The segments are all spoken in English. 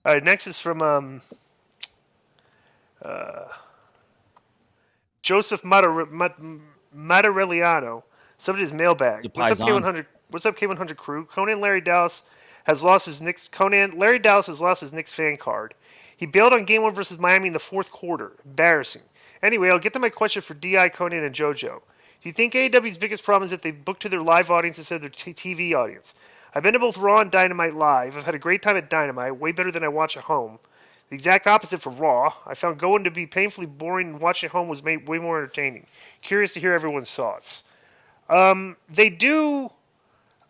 All right, next is from uh, Joseph Matarelliano. Somebody's mailbag. The What's up, Paisan. K100? What's up, K100 crew? Larry Dallas has lost his Knicks. Larry Dallas has lost his Knicks fan card. He bailed on Game 1 versus Miami in the fourth quarter. Embarrassing. Anyway, I'll get to my question for Di, Conan, and JoJo. Do you think AEW's biggest problem is that they book to their live audience instead of their TV audience? I've been to both Raw and Dynamite live. I've had a great time at Dynamite, way better than I watch at home. The exact opposite for Raw. I found going to be painfully boring and watching at home was made way more entertaining. Curious to hear everyone's thoughts. They do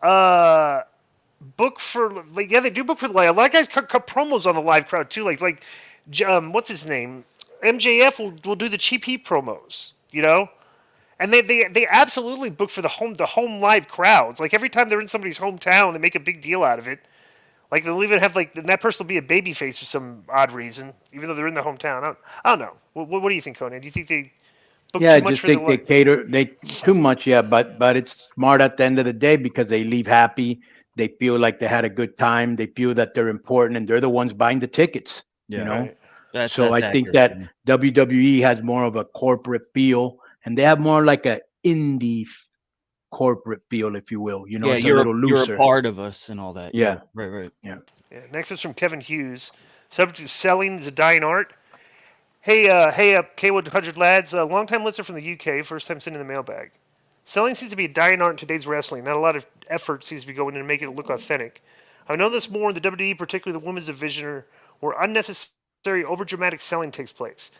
uh book for like yeah they do book for like a lot of guys cut promos on the live crowd too what's his name MJF will do the cheap heat promos, and they absolutely book for the home live crowds. Like every time they're in somebody's hometown, they make a big deal out of it. Like they'll even have like that person will be a baby face for some odd reason, even though they're in the hometown. I don't know. What do you think, Conan? Do you think they book Yeah, I too much just for the think they live? cater they too much, yeah, but it's smart at the end of the day because they leave happy. They feel like they had a good time. They feel that they're important and they're the ones buying the tickets, you Yeah, know? Right. So that's I think accurate. that WWE has more of a corporate feel and they have more like a indie corporate feel, if you will. Yeah, It's a little you're a looser. part of us and all that. Yeah, Yeah. right. Yeah. Yeah. Next is from Kevin Hughes. Subject is selling is a dying art. Hey up, K100 lads. Long time listener from the UK, first time sending the mailbag. Selling seems to be a dying art in today's wrestling. Not a lot of effort seems to be going into making it look authentic. I know this more in the WWE, particularly the women's division, where unnecessary, overdramatic selling takes place.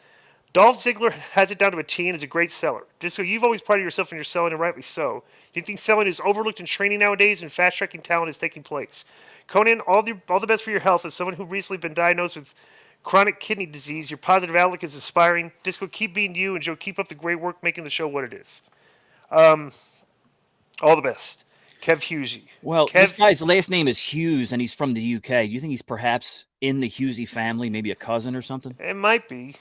Dolph Ziggler has it down to a T and is a great seller. Disco, you've always prided yourself in your selling, and rightly so. Do you think selling is overlooked in training nowadays and fast tracking talent is taking place? Conan, all the best for your health. As someone who recently been diagnosed with chronic kidney disease, your positive outlook is inspiring. Disco, keep being you, and Joe, keep up the great work making the show what it is. Um, all the best. Kev Hughesy. Well, this Kev, guy's last name is Hughes, and he's from the UK. Do you think he's perhaps in the Hughesy family, maybe a cousin or something? it might be.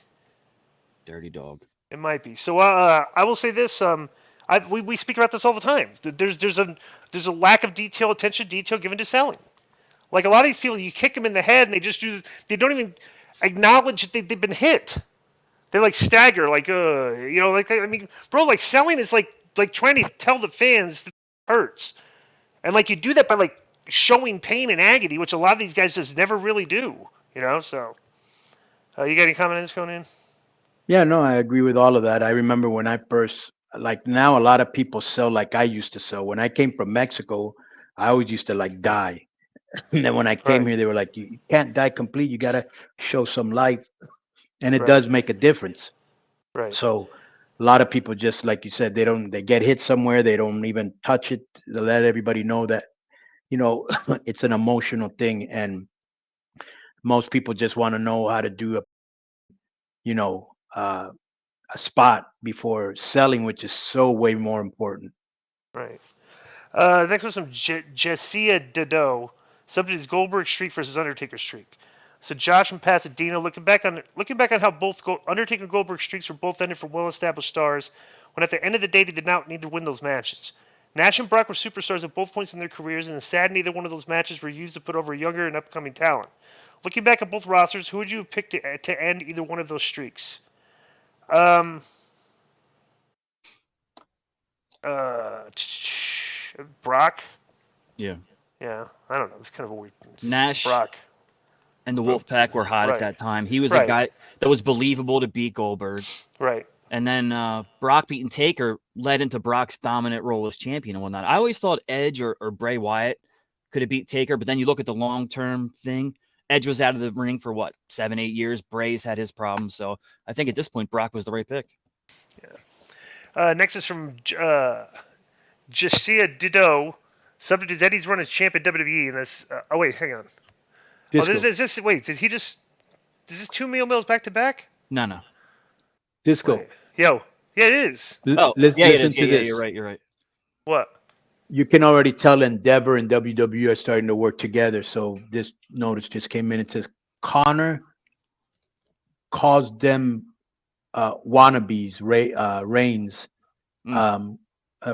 Dirty dog. It might be. So I will say this. We speak about this all the time. There's a lack of detail given to selling. Like a lot of these people, you kick them in the head and they don't even acknowledge that they've been hit. They like stagger, I mean, bro, like selling is like trying to tell the fans that it hurts, and like you do that by like showing pain and agony, which a lot of these guys just never really do. So you got any comment on this, Conan? Yeah, no, I agree with all of that. I remember when I first, like now, a lot of people sell like I used to sell. When I came from Mexico, I always used to like die. And then when I came Right, here, they were like, you can't die complete. You got to show some life. And it right, does make a difference. right, So a lot of people, just like you said, they get hit somewhere. They don't even touch it to let everybody know that, you know, it's an emotional thing. And most people just want to know how to do you know, uh, a spot before selling, which is so way more important. right. Next was some Jessia Dado. Subject is Goldberg streak versus Undertaker streak. So Josh from Pasadena, looking back on how both Undertaker and Goldberg streaks were both ended for well-established stars, when at the end of the day they did not need to win those matches. Nash and Brock were superstars at both points in their careers, and it's sad neither one of those matches were used to put over younger and upcoming talent. Looking back at both rosters, who would you have picked to end either one of those streaks? Um, uh, Brock. Yeah. Yeah, I don't know. It's kind of a weird. Nash Brock. and the Wolfpack were hot at Right. that time. He was a Right. guy that was believable to beat Goldberg. Right. And then Brock beating Taker led into Brock's dominant role as champion and whatnot. I always thought Edge or Bray Wyatt could have beat Taker, but then you look at the long-term thing. Edge was out of the ring for, 7-8 years. Bray's had his problems. So I think at this point, Brock was the right pick. Yeah. Next is from Jessia Dido. Subject is Eddie's run as champ at WWE. And this. Oh wait, hang on. Disco, This. Wait, did he just? Is this two meal meals back to back? No. Disco. Wait. Yo. Yeah, it is. Oh, Let's yeah, listen to yeah, this. you're right. What? You can already tell Endeavor and WWE are starting to work together. So this notice just came in. It says Connor calls them wannabes. Reigns, Mm.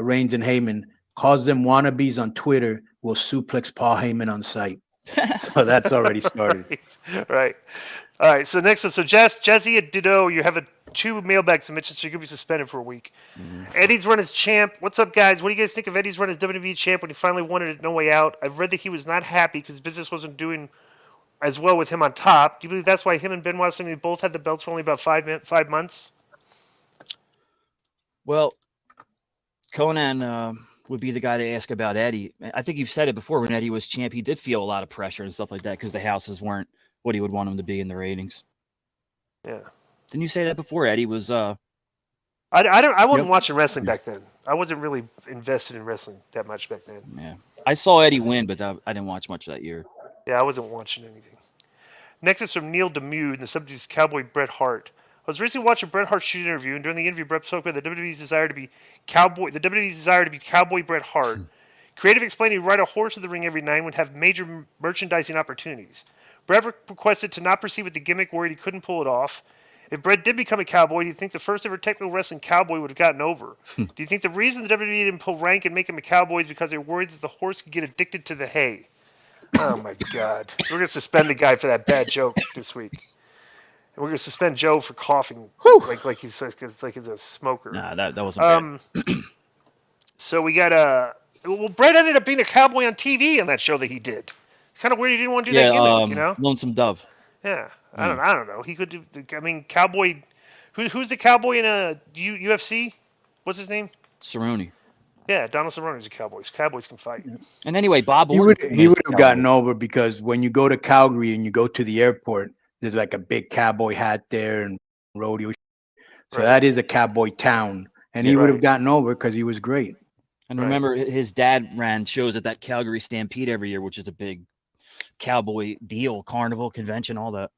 Reigns and Heyman calls them wannabes on Twitter. Will suplex Paul Heyman on site. So that's already started. Right. All right. So next, so Jazzy and Dido, you have 2 mailbag submissions, so you're gonna be suspended for a week. Eddie's run as champ. What's up, guys? What do you guys think of Eddie's run as WWE champ when he finally won it at No Way Out? I've read that he was not happy because business wasn't doing as well with him on top. Do you believe that's why him and Benoit Stanley both had the belts for only about 5 months? Well, Conan would be the guy to ask about Eddie. I think you've said it before. When Eddie was champ, he did feel a lot of pressure and stuff like that because the houses weren't what he would want them to be in the ratings. Yeah. Didn't you say that before? Eddie was. I wasn't watching wrestling back then. I wasn't really invested in wrestling that much back then. Yeah, I saw Eddie win, but I didn't watch much that year. Yeah, I wasn't watching anything. Next is from Neil Demude, and the subject is Cowboy Bret Hart. I was recently watching Bret Hart's shoot interview, and during the interview, Bret spoke about the WWE's desire to be Cowboy. The WWE's desire to be Cowboy Bret Hart. Creative explained he'd ride a horse to the ring every night and would have major merchandising opportunities. Bret requested to not proceed with the gimmick, worried he couldn't pull it off. If Bret did become a cowboy, do you think the first ever technical wrestling cowboy would have gotten over? Do you think the reason the WWE didn't pull rank and make him a cowboy is because they were worried that the horse could get addicted to the hay? Oh my God! We're gonna suspend the guy for that bad joke this week. And we're gonna suspend Joe for coughing, like he's a smoker. Nah, that wasn't bad. So we got well, Bret ended up being a cowboy on TV on that show that he did. It's kind of weird he didn't want to do that gimmick, you know? Lonesome Dove. Yeah, I don't know. He could do. I mean, cowboy. Who's the cowboy in UFC? What's his name? Cerrone. Yeah, Donald Cerrone's a cowboy. Cowboys can fight. And anyway, Bob He would have gotten over because when you go to Calgary and you go to the airport, there's like a big cowboy hat there and rodeo. So that is a cowboy town, and he would have gotten over because he was great. And remember, his dad ran shows at that Calgary Stampede every year, which is a big cowboy deal, carnival, convention, all that.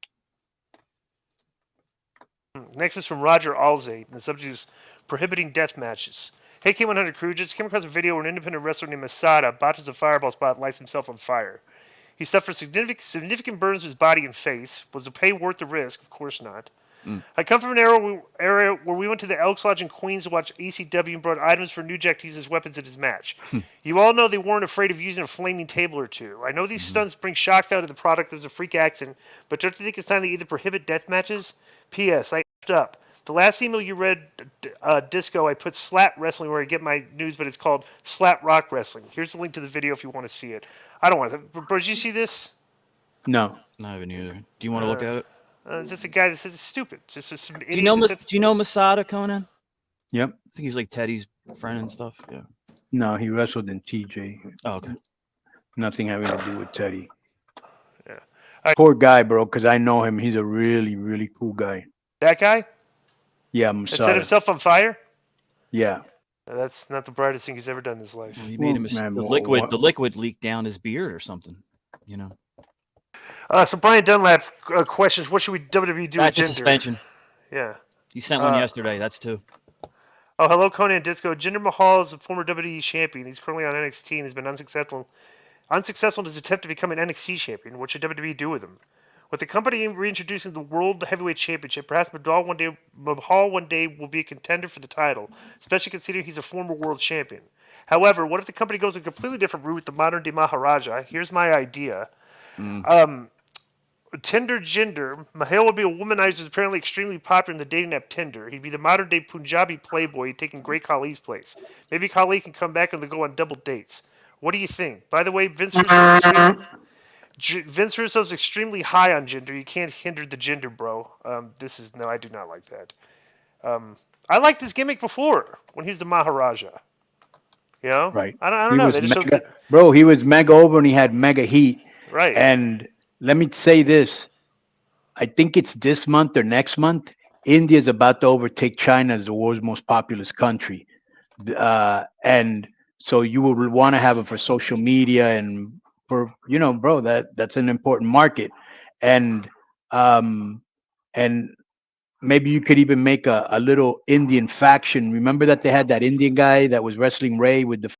Next is from Roger Alzate, and the subject is prohibiting death matches. Hey, K100 crew, just came across a video where an independent wrestler named Masada botches a fireball spot and lights himself on fire. He suffered significant burns to his body and face. Was the pay worth the risk? Of course not. I come from an area where we went to the Elks Lodge in Queens to watch ECW and brought items for New Jack to use as weapons in his match. You all know they weren't afraid of using a flaming table or two. I know these stunts bring shock value to the product as a freak accident, but don't you think it's time to either prohibit death matches? P.S. I effed up. The last email you read, Disco, I put Slap Wrestling where I get my news, but it's called Slap Rock Wrestling. Here's the link to the video if you want to see it. I don't want to. Bro, did you see this? No. Not even either. Do you want to look at it? It's just a guy that says it's stupid. Just some do you know Masada, Conan? Yep. I think he's like Teddy's friend and stuff. Yeah. No, he wrestled in TJ. Oh, okay. Nothing having to do with Teddy. Yeah. Poor guy, bro, because I know him. He's a really, really cool guy. That guy? Yeah, That set himself on fire? Yeah. That's not the brightest thing he's ever done in his life. Well, he made a mistake. The liquid leaked down his beard or something. You know. So Brian Dunlap questions: what should we WWE do? That's with a suspension. Yeah. He sent one yesterday. That's 2. Oh, hello, Conan Disco. Jinder Mahal is a former WWE champion. He's currently on NXT and has been unsuccessful in his attempt to become an NXT champion. What should WWE do with him? With the company reintroducing the World Heavyweight Championship, perhaps Mahal one day will be a contender for the title, especially considering he's a former world champion. However, what if the company goes a completely different route with the modern-day Maharaja? Here's my idea. Tinder Jinder. Mahal would be a womanizer who's apparently extremely popular in the dating app Tinder. He'd be the modern-day Punjabi playboy taking Great Khali's place. Maybe Khali can come back and they'll go on double dates. What do you think? By the way, Vince Russo's extremely high on Jinder. You can't hinder the Jinder, bro. No, I do not like that. I liked his gimmick before when he was the Maharaja. You know? Right. I don't know. Bro, he was mega over and he had mega heat. Right. And let me say this. I think it's this month or next month. India is about to overtake China as the world's most populous country. And so you will want to have it for social media and for, bro, that's an important market. And maybe you could even make a little Indian faction. Remember that they had that Indian guy that was wrestling Ray with the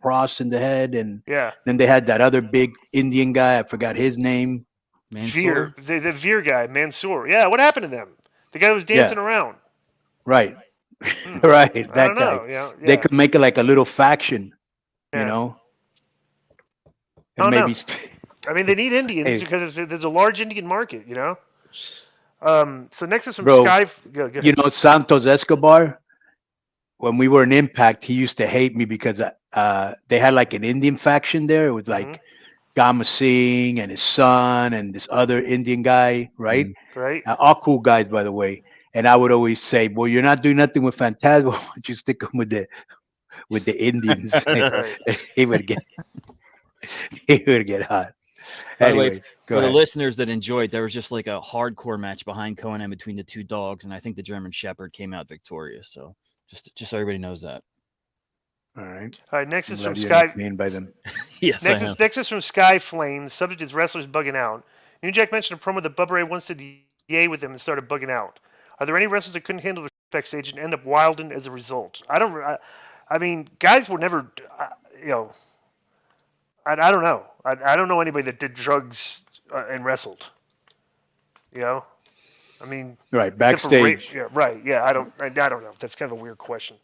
cross in the head, and then they had that other big Indian guy. I forgot his name. Veer, the Veer guy, Mansoor. Yeah, what happened to them? The guy that was dancing around. Right, right. That I don't guy. know. Yeah. They could make it like a little faction, and I mean, they need Indians Hey, because there's a large Indian market, you know. So next is from bro, Sky. Go you ahead. know Santos Escobar. When we were in Impact, he used to hate me because they had like an Indian faction there. It was Hmm. like Gama Singh and his son and this other Indian guy, right? Mm. Right. All cool guys, by the way. And I would always say, "Well, you're not doing nothing with Phantasma. Why don't you stick them with the Indians?" Right. he would get he would get hot. By the way, Anyways, go for the ahead. listeners that enjoyed, there was just like a hardcore match behind Conan between the two dogs, and I think the German Shepherd came out victorious. So just so everybody knows that. All right. All right. Next I'm is from glad you're Sky. entertained by them. Yes, I am. Next is from Sky Flames. Subject is wrestlers bugging out. New Jack mentioned a promo that Bubba Ray once did yay with him and started bugging out. Are there any wrestlers that couldn't handle the backstage and end up wilding as a result? I mean, guys were never, you know, I don't know. I don't know anybody that did drugs and wrestled. You know, I mean, Right. except for Ray. Backstage. Yeah, right. Yeah, I don't know. That's kind of a weird question.